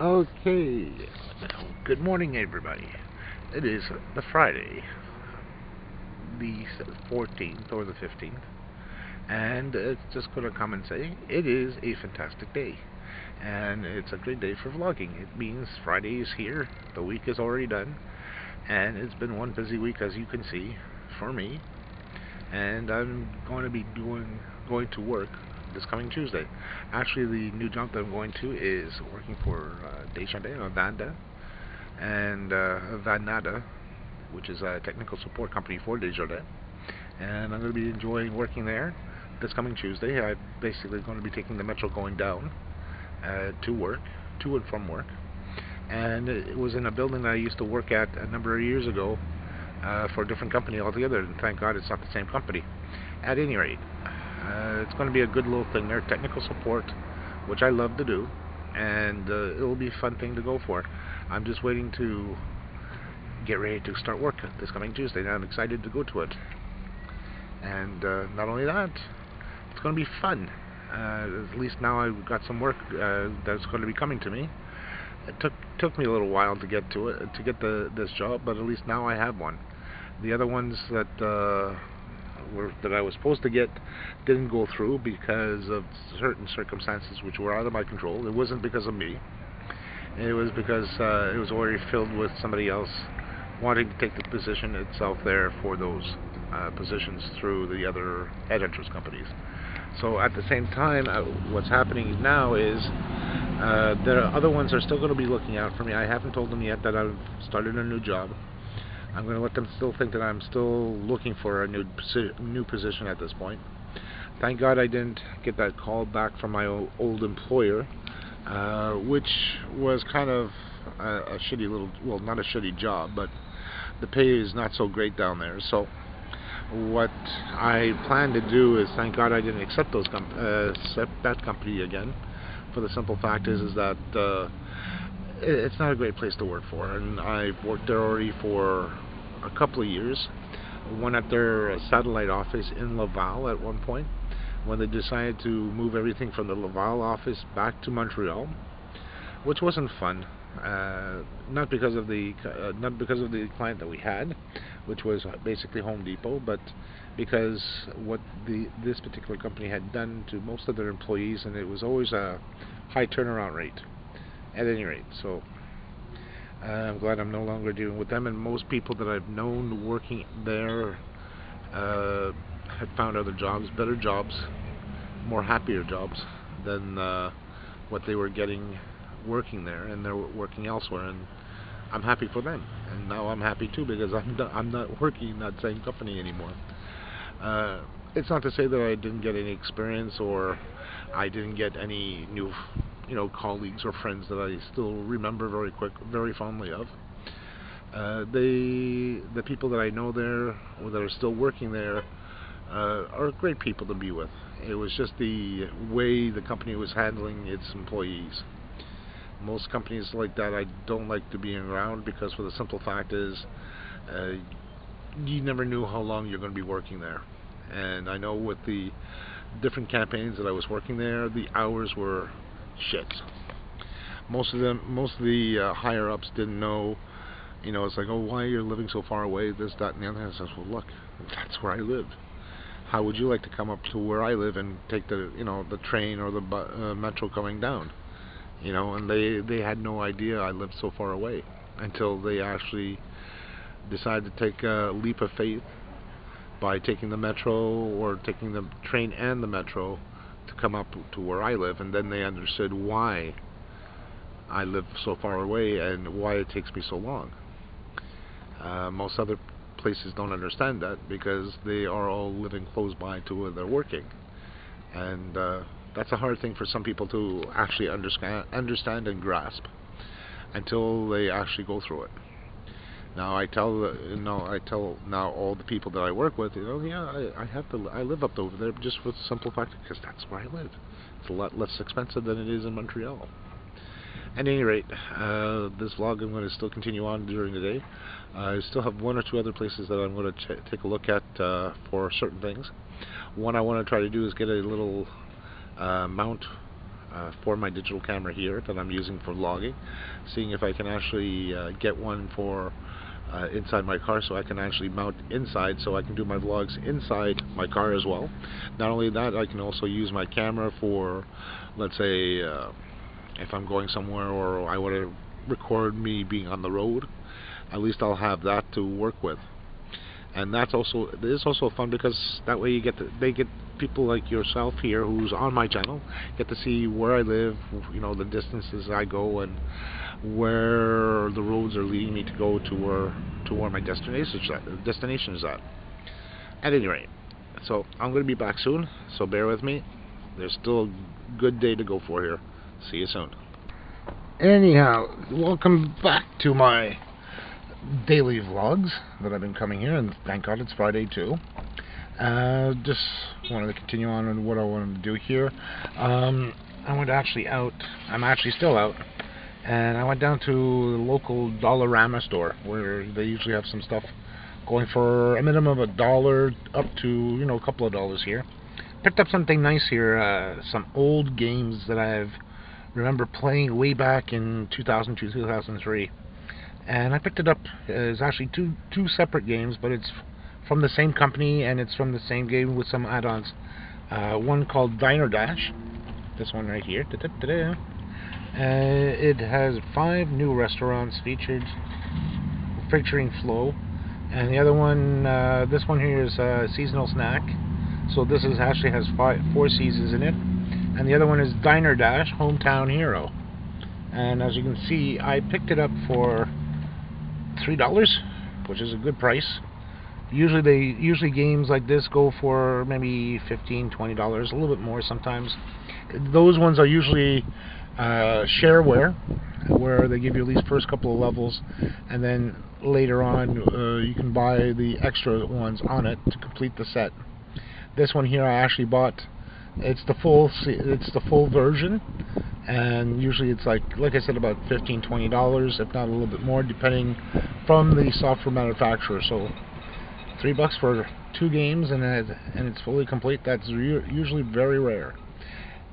Okay, good morning, everybody. It is the Friday, the 14th or the 15th, and it's just going to come and say it is a fantastic day, and it's a great day for vlogging. It means Friday is here, the week is already done, and it's been one busy week, as you can see, for me. And I'm going to be going to work this coming Tuesday. Actually, the new job that I'm going to is working for Desjardins or Vanda and Vanada, which is a technical support company for Desjardins. And I'm going to be enjoying working there this coming Tuesday. I'm basically going to be taking the metro going down to work, to and from work. And it was in a building that I used to work at a number of years ago for a different company altogether, and thank God it's not the same company. At any rate, it's going to be a good little thing there, technical support, which I love to do, and it will be a fun thing to go for. I'm just waiting to get ready to start work this coming Tuesday, and I'm excited to go to it. And not only that, it's going to be fun. At least now I've got some work that's going to be coming to me. It took me a little while to get to it, to get this job, but at least now I have one. The other ones that I was supposed to get didn't go through because of certain circumstances which were out of my control. It wasn't because of me. It was because it was already filled with somebody else wanting to take the position itself there for those positions through the other headhunters companies. So at the same time, what's happening now is the other ones are still going to be looking out for me. I haven't told them yet that I've started a new job. I'm going to let them still think that I'm still looking for a new position at this point. Thank God I didn't get that call back from my old employer, which was kind of a shitty little, well, not a shitty job, but the pay is not so great down there. So what I plan to do is, thank God I didn't accept that company again. For the simple fact is that it's not a great place to work for, and I've worked there already for a couple of years. One at their satellite office in Laval at one point, when they decided to move everything from the Laval office back to Montreal, which wasn't fun. Not because of the client that we had, which was basically Home Depot, but because what this particular company had done to most of their employees, and it was always a high turnaround rate. At any rate, so I'm glad I'm no longer dealing with them, and most people that I've known working there had found other jobs, better jobs, more happier jobs than what they were getting working there, and they're working elsewhere, and I'm happy for them. And now I'm happy too, because I'm not working in that same company anymore. It's not to say that I didn't get any experience or I didn't get any new, colleagues or friends that I still remember very fondly of. The people that I know there or that are still working there are great people to be with. It was just the way the company was handling its employees. Most companies like that I don't like to be around, because for the simple fact is uh, you never knew how long you're going to be working there. And I know with the different campaigns that I was working there, the hours were shit. Most of the higher ups didn't know. It's like, oh, why are you living so far away? This, that, and the other. I says, well, look, that's where I live. How would you like to come up to where I live and take the train or the metro coming down? And they had no idea I lived so far away until they actually decided to take a leap of faith by taking the metro or taking the train and the metro to come up to where I live, and then they understood why I live so far away and why it takes me so long. Most other places don't understand that because they are all living close by to where they're working, and that's a hard thing for some people to actually understand and grasp until they actually go through it. Now I tell now all the people that I work with, yeah, I live up over there just for the simple fact because that's where I live. It's a lot less expensive than it is in Montreal. At any rate, this vlog I'm going to still continue on during the day. I still have one or two other places that I'm going to take a look at for certain things. One I want to try to do is get a little mount for my digital camera here that I'm using for vlogging, seeing if I can actually get one for inside my car, so I can actually mount inside, so I can do my vlogs inside my car as well. Not only that, I can also use my camera for, let's say, if I'm going somewhere or I want to record me being on the road, at least I'll have that to work with. And it is also fun because that way they get people like yourself here who's on my channel get to see where I live, the distances I go, and where the roads are leading me to go to where my destination is at. At any rate, so I'm going to be back soon, so bear with me. There's still a good day to go for here. See you soon. Anyhow, welcome back to my daily vlogs that I've been coming here, and thank God it's Friday too. Just wanted to continue on with what I wanted to do here. I went actually out. I'm actually still out, and I went down to the local Dollarama store where they usually have some stuff going for a minimum of $1 up to a couple of dollars here. Picked up something nice here, some old games that I've remember playing way back in 2002, 2003. And I picked it up. It's actually two separate games, but it's from the same company, and it's from the same game with some add-ons. One called Diner Dash. This one right here. It has 5 new restaurants featuring Flow. And the other one, this one here is a seasonal snack. So this actually has 4 seasons in it. And the other one is Diner Dash, Hometown Hero. And as you can see, I picked it up for $3, which is a good price. Usually games like this go for maybe $15, $20, a little bit more sometimes. Those ones are usually shareware, where they give you at least first couple of levels, and then later on you can buy the extra ones on it to complete the set. This one here I actually bought. It's the full version, and usually it's like I said, about $15, $20, if not a little bit more, depending from the software manufacturer. So $3 for 2 games, and it's fully complete. That's usually very rare.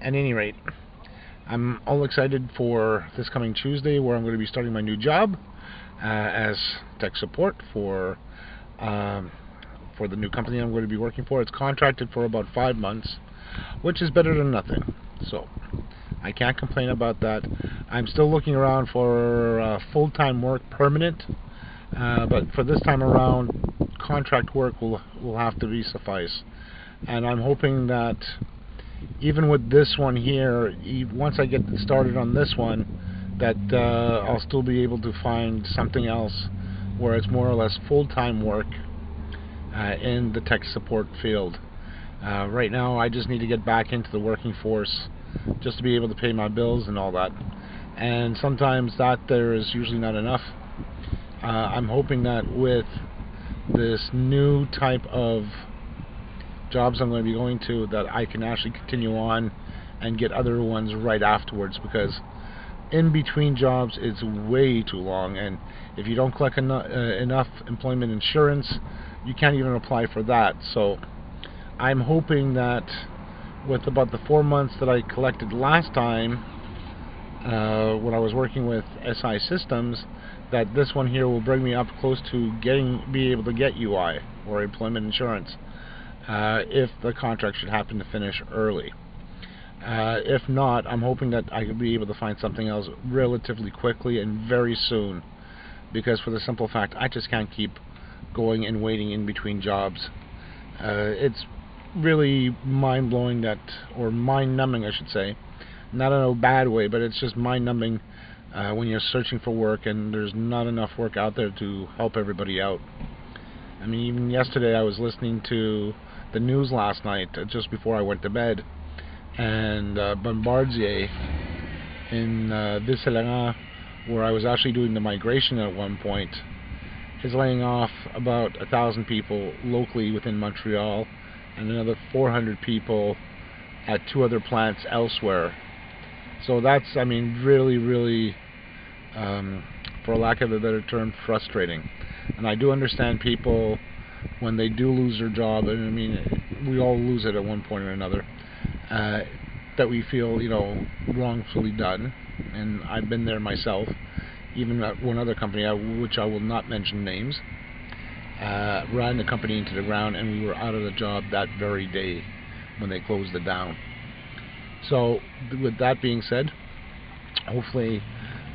At any rate, I'm all excited for this coming Tuesday, where I'm going to be starting my new job as tech support for the new company I'm going to be working for. It's contracted for about 5 months, which is better than nothing. So I can't complain about that. I'm still looking around for full-time work, permanent, but for this time around, contract work will have to suffice. And I'm hoping that even with this one here, once I get started on this one, that I'll still be able to find something else where it's more or less full-time work in the tech support field. Right now I just need to get back into the working force just to be able to pay my bills and all that, and sometimes that there is usually not enough. I'm hoping that with this new type of jobs I'm going to be going to, that I can actually continue on and get other ones right afterwards, because in between jobs it's way too long, and if you don't collect enough employment insurance, you can't even apply for that. So I'm hoping that with about the 4 months that I collected last time when I was working with SI Systems, that this one here will bring me up close to be able to get UI, or employment insurance, if the contract should happen to finish early. If not, I'm hoping that I will be able to find something else relatively quickly and very soon, because for the simple fact, I just can't keep going and waiting in between jobs. It's really mind-blowing or mind-numbing, I should say, not in a bad way, but it's just mind-numbing when you're searching for work and there's not enough work out there to help everybody out. I mean, even yesterday I was listening to the news last night, just before I went to bed, and Bombardier in Vicelana, where I was actually doing the migration at one point, is laying off about 1,000 people locally within Montreal, and another 400 people at 2 other plants elsewhere. So that's, I mean, really, for lack of a better term, frustrating. And I do understand people when they do lose their job, and I mean, we all lose it at one point or another. that we feel, you know, wrongfully done, and I've been there myself, even at one other company, which I will not mention names, ran the company into the ground, and we were out of the job that very day when they closed it down. So with that being said, hopefully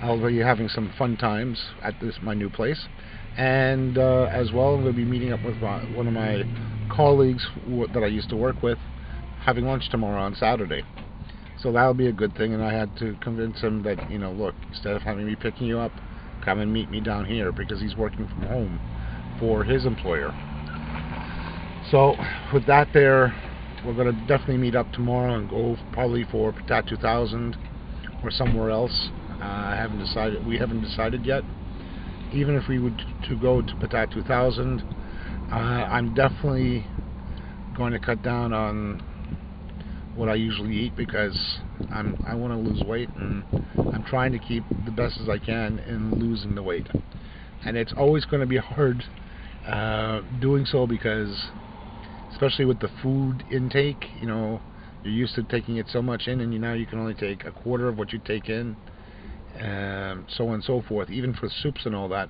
I'll be having some fun times at my new place, and as well I'm going to be meeting up with one of my colleagues that I used to work with, having lunch tomorrow on Saturday. So that'll be a good thing, and I had to convince him that, you know, look, instead of having me picking you up, come and meet me down here, because he's working from home for his employer. So with that there, we're going to definitely meet up tomorrow and go probably for Patat 2000 or somewhere else. We haven't decided yet. Even if we would to go to Patat 2000, I'm definitely going to cut down on what I usually eat, because I want to lose weight, and I'm trying to keep the best as I can in losing the weight. And it's always going to be hard doing so, because especially with the food intake, you know, you're used to taking it so much in, and now you can only take a quarter of what you take in, so on and so forth. Even for soups and all that,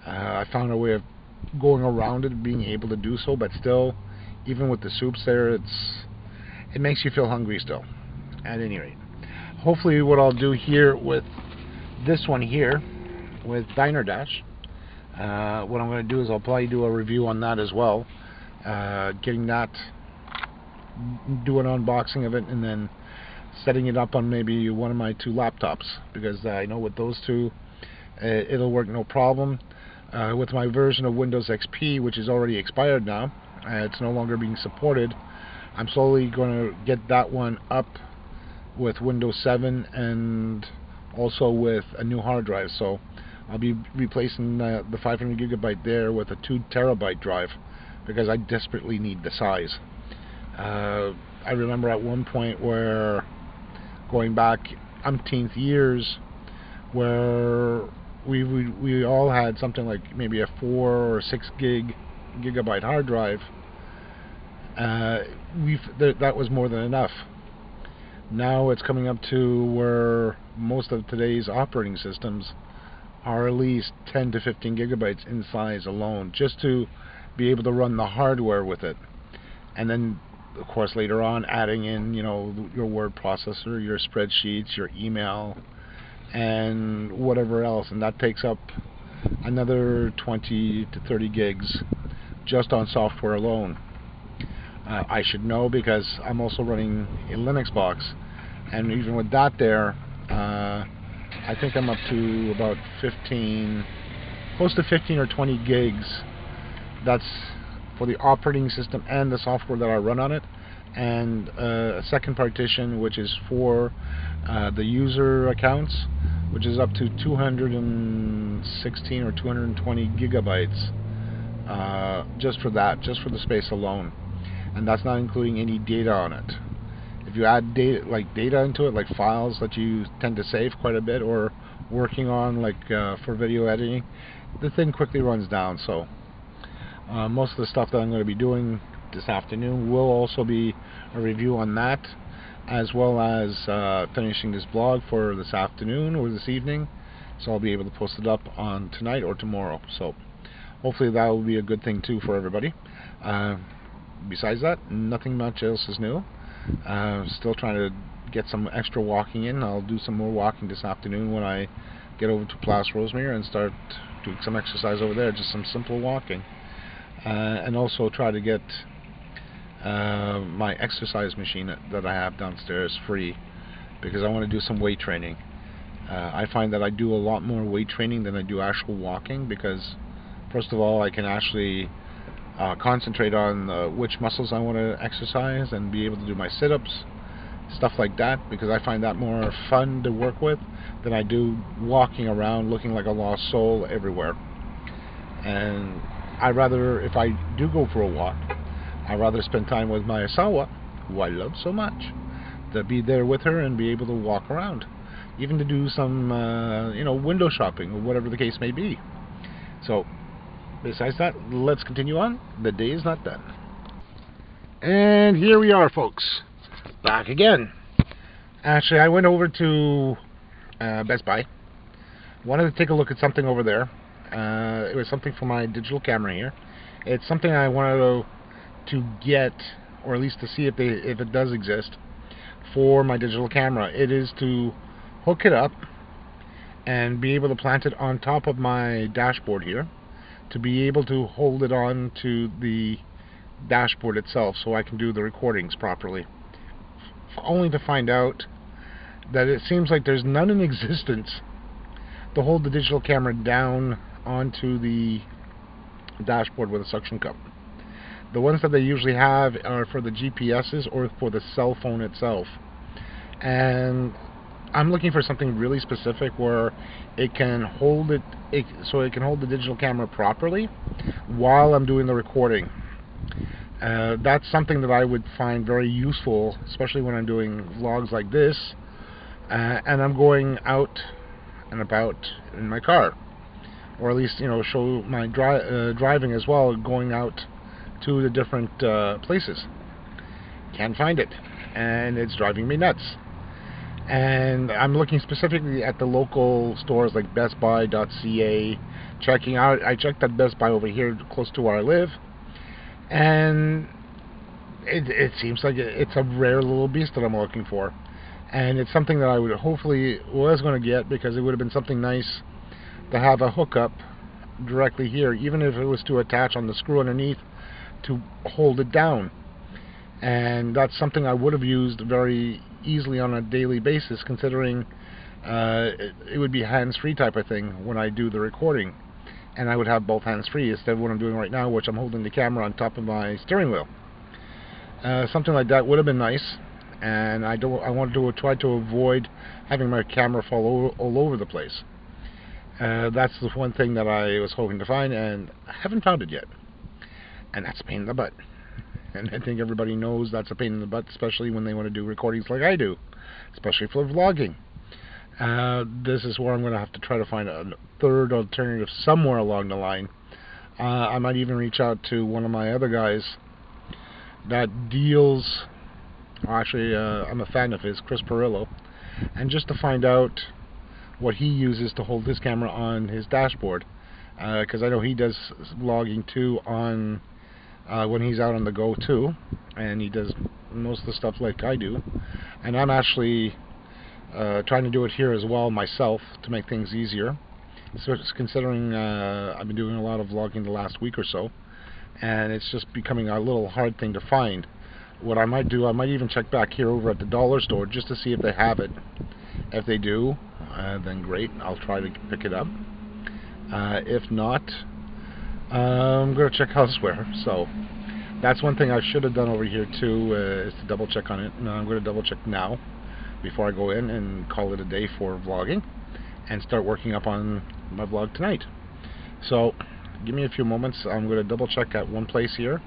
I found a way of going around it, being able to do so, but still, even with the soups there, it makes you feel hungry still. At any rate, hopefully what I'll do here with this one here, with Diner Dash, what I'm going to do is I'll probably do a review on that as well, getting that, do an unboxing of it, and then setting it up on maybe one of my 2 laptops, because I know with those 2 it'll work no problem. With my version of Windows XP, which is already expired now, it's no longer being supported, I'm slowly going to get that one up with Windows 7 and also with a new hard drive. So I'll be replacing the 500 gigabyte there with a 2 terabyte drive, because I desperately need the size. I remember at one point, where going back umpteenth years, where we all had something like maybe a 4 or 6 gigabyte hard drive. That was more than enough. Now it's coming up to where most of today's operating systems are at least 10 to 15 gigabytes in size alone, just to be able to run the hardware with it. And then, of course, later on adding in, you know, your word processor, your spreadsheets, your email, and whatever else, and that takes up another 20 to 30 gigs just on software alone. I should know, because I'm also running a Linux box, and even with that there, I think I'm up to about 15, close to 15 or 20 gigs. That's for the operating system and the software that I run on it, and a second partition which is for the user accounts, which is up to 216 or 220 gigabytes, just for that, just for the space alone. And that's not including any data on it. If you add data into it, like files that you tend to save quite a bit, or working on, like for video editing, the thing quickly runs down. So most of the stuff that I'm going to be doing this afternoon will also be a review on that, as well as finishing this blog for this afternoon or this evening. So I'll be able to post it up on tonight or tomorrow. So hopefully that will be a good thing too for everybody. Besides that, nothing much else is new. Still trying to get some extra walking in. I'll do some more walking this afternoon when I get over to Place Rosemere and start doing some exercise over there, just some simple walking. And also try to get my exercise machine that I have downstairs free, because I want to do some weight training. I find that I do a lot more weight training than I do actual walking, because first of all, I can actually concentrate on which muscles I want to exercise and be able to do my sit-ups, stuff like that, because I find that more fun to work with than I do walking around looking like a lost soul everywhere. And I'd rather, if I do go for a walk, I'd rather spend time with my Asawa, who I love so much, to be there with her and be able to walk around, even to do some window shopping or whatever the case may be. So besides that, let's continue on. The day is not done. And here we are, folks, back again. Actually, I went over to Best Buy. Wanted to take a look at something over there. It was something for my digital camera here. It's something I wanted to get, or at least to see if it does exist for my digital camera. It is to hook it up and be able to plant it on top of my dashboard here, to be able to hold it on to the dashboard itself so I can do the recordings properly. Only to find out that it seems like there's none in existence to hold the digital camera down onto the dashboard with a suction cup. The ones that they usually have are for the GPSs or for the cell phone itself. And I'm looking for something really specific where it can hold so it can hold the digital camera properly while I'm doing the recording. That's something that I would find very useful, especially when I'm doing vlogs like this, and I'm going out and about in my car, or at least show my driving as well, going out to the different places. Can't find it, and it's driving me nuts. And I'm looking specifically at the local stores like bestbuy.ca, checking out. I checked that Best Buy over here close to where I live, and it seems like it's a rare little beast that I'm looking for. And it's something that I would hopefully was going to get, because it would have been something nice to have a hookup directly here, even if it was to attach on the screw underneath to hold it down. And that's something I would have used very easily on a daily basis, considering it would be hands-free type of thing when I do the recording, and I would have both hands free instead of what I'm doing right now, which I'm holding the camera on top of my steering wheel. Something like that would have been nice, and I wanted to try to avoid having my camera fall all over the place. That's the one thing that I was hoping to find, and I haven't found it yet, and that's a pain in the butt. And I think everybody knows that's a pain in the butt, especially when they want to do recordings like I do, especially for vlogging. This is where I'm going to have to try to find a third alternative somewhere along the line. I might even reach out to one of my other guys that deals, actually I'm a fan of his, Chris Perillo, and just to find out what he uses to hold his camera on his dashboard, because I know he does vlogging too on when he's out on the go too, and he does most of the stuff like I do, and I'm actually trying to do it here as well myself to make things easier. So considering I've been doing a lot of vlogging the last week or so, and it's just becoming a little hard thing to find. What I might do, I might even check back here over at the dollar store just to see if they have it. If they do, then great, I'll try to pick it up. If not, I'm going to check elsewhere. So that's one thing I should have done over here too, is to double check on it. And I'm going to double check now before I go in and call it a day for vlogging and start working up on my vlog tonight. So give me a few moments. I'm going to double check at one place here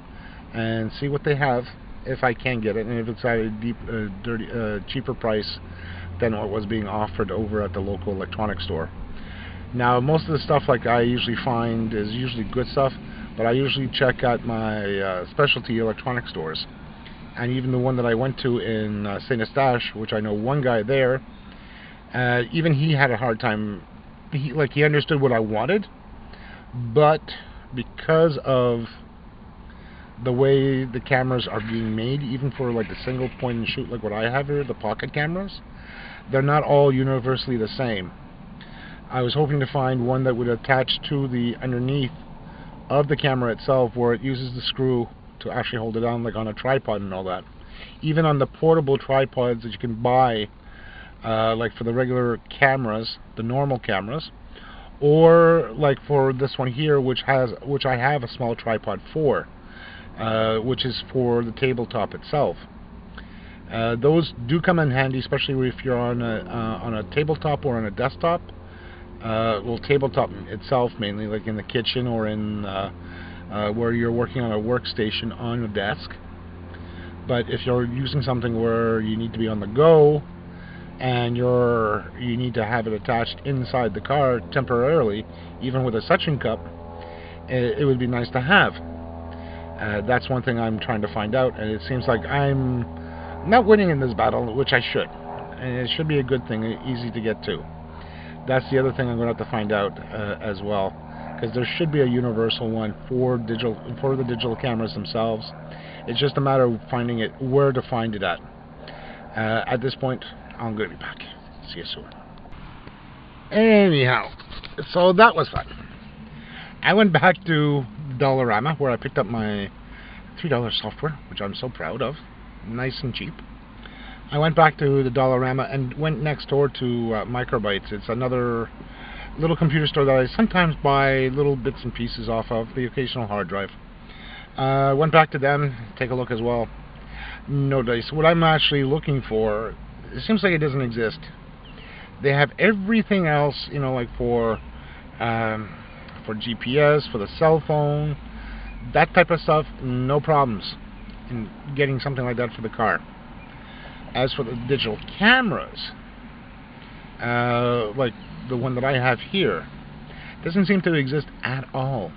and see what they have, if I can get it, and if it's at a cheaper price than what was being offered over at the local electronics store. Now, most of the stuff like I usually find is usually good stuff, but I usually check out my specialty electronic stores. And even the one that I went to in St. Eustache, which I know one guy there, even he had a hard time. He understood what I wanted, but because of the way the cameras are being made, even for like the single point and shoot like what I have here, the pocket cameras, they're not all universally the same. I was hoping to find one that would attach to the underneath of the camera itself, where it uses the screw to actually hold it down, like on a tripod and all that. Even on the portable tripods that you can buy, like for the regular cameras, the normal cameras, or like for this one here, which I have a small tripod for, which is for the tabletop itself. Those do come in handy, especially if you're on a tabletop or on a desktop. Well, tabletop itself mainly, like in the kitchen or in where you're working on a workstation on a desk. But if you're using something where you need to be on the go and you need to have it attached inside the car temporarily, even with a suction cup, it would be nice to have. That's one thing I'm trying to find out, and it seems like I'm not winning in this battle, which I should. and it should be a good thing, easy to get to. That's the other thing I'm going to have to find out as well, because there should be a universal one for the digital cameras themselves. It's just a matter of finding it, where to find it at. At this point, I'm going to be back. See you soon. Anyhow, so that was fun. I went back to Dollarama, where I picked up my $3 software, which I'm so proud of. Nice and cheap. I went back to the Dollarama and went next door to Microbytes. It's another little computer store that I sometimes buy little bits and pieces off of, the occasional hard drive. Went back to them, take a look as well. No dice. What I'm actually looking for, it seems like it doesn't exist. They have everything else, you know, like for GPS, for the cell phone, that type of stuff, no problems in getting something like that for the car. As for the digital cameras, like the one that I have here, doesn't seem to exist at all.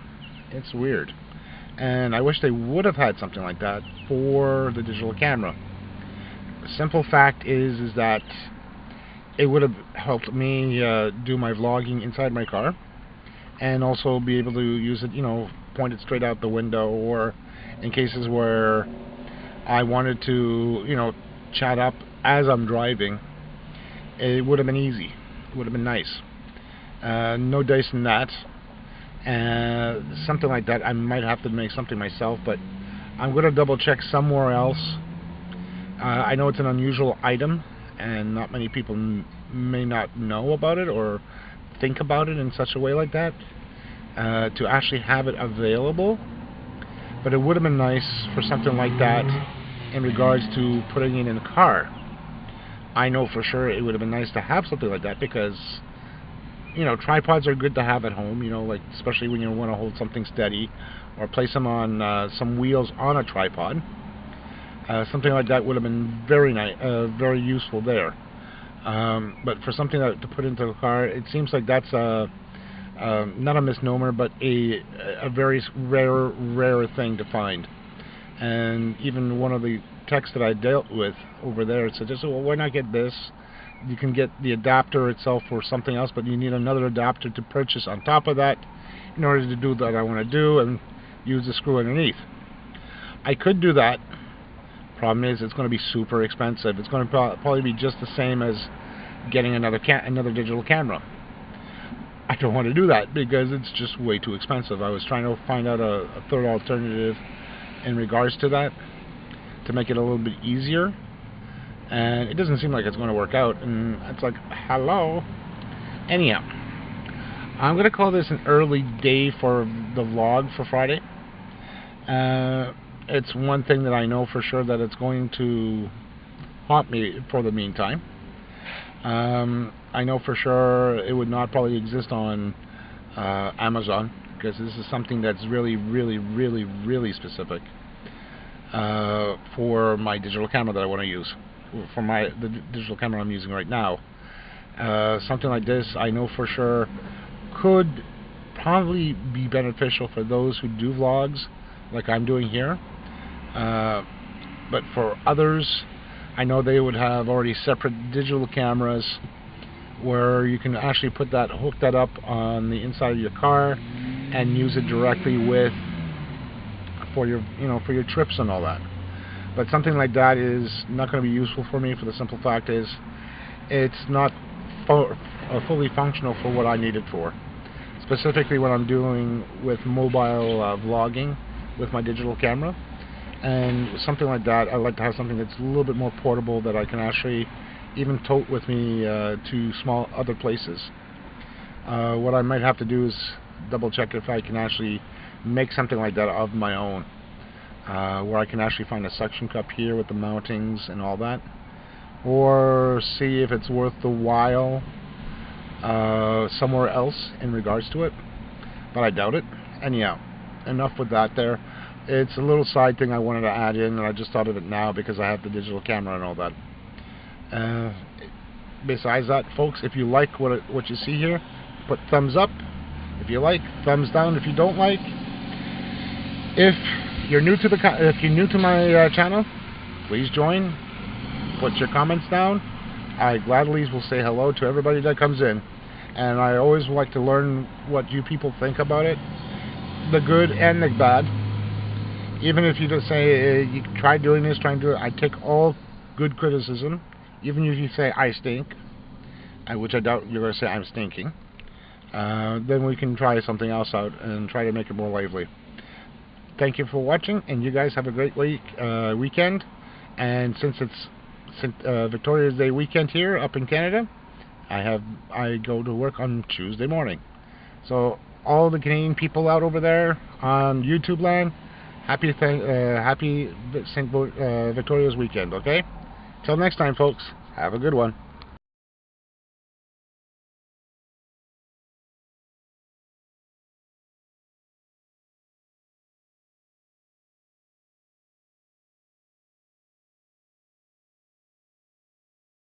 It's weird. And I wish they would have had something like that for the digital camera. The simple fact is that it would have helped me do my vlogging inside my car, and also be able to use it, you know, point it straight out the window, or in cases where I wanted to, you know, chat up as I'm driving. It would have been easy. It would have been nice. No dice in that. Something like that, I might have to make something myself, but I'm going to double check somewhere else. I know it's an unusual item, and not many people may not know about it or think about it in such a way like that, to actually have it available. But it would have been nice for something like that in regards to putting it in a car. I know for sure it would have been nice to have something like that, because, you know, tripods are good to have at home, you know, like especially when you want to hold something steady or place them on some wheels on a tripod. Something like that would have been very nice, very useful there. But for something to put into a car, it seems like that's not a misnomer, but a very rare thing to find. And even one of the techs that I dealt with over there suggested, well, why not get this? You can get the adapter itself for something else, but you need another adapter to purchase on top of that in order to do what I want to do and use the screw underneath. I could do that. Problem is, it's going to be super expensive. It's going to probably be just the same as getting another digital camera. I don't want to do that because it's just way too expensive. I was trying to find out a third alternative in regards to that, to make it a little bit easier, and it doesn't seem like it's going to work out. And it's like, hello. Anyhow, I'm going to call this an early day for the vlog for Friday. It's one thing that I know for sure that it's going to haunt me for the meantime. I know for sure it would not probably exist on Amazon, because this is something that's really specific for my digital camera that I want to use, for the digital camera I'm using right now. Something like this, I know for sure, could probably be beneficial for those who do vlogs like I'm doing here. But for others, I know they would have already separate digital cameras where you can actually hook that up on the inside of your car and use it directly for your trips and all that. But something like that is not going to be useful for me, for the simple fact is it's not fully functional for what I need it for. Specifically what I'm doing with mobile vlogging with my digital camera. And something like that, I like to have something that's a little bit more portable, that I can actually even tote with me to small other places. What I might have to do is double check if I can actually make something like that of my own, where I can actually find a suction cup here with the mountings and all that, or see if it's worth the while somewhere else in regards to it, but I doubt it. Anyhow, enough with that there. It's a little side thing I wanted to add in, and I just thought of it now because I have the digital camera and all that. Besides that, folks, if you like what you see here, put thumbs up. If you like, thumbs down. If you don't like, if you're new to my channel, please join. Put your comments down. I gladly will say hello to everybody that comes in. And I always like to learn what you people think about it, the good and the bad. Even if you just say, you try doing this, try and do it, I take all good criticism. Even if you say I stink, which I doubt you're going to say I'm stinking, then we can try something else out and try to make it more lively. Thank you for watching, and you guys have a great weekend. And since it's Victoria's Day weekend here up in Canada, I go to work on Tuesday morning. So all the Canadian people out over there on YouTube land, happy St. Victoria's weekend. Okay, till next time, folks. Have a good one.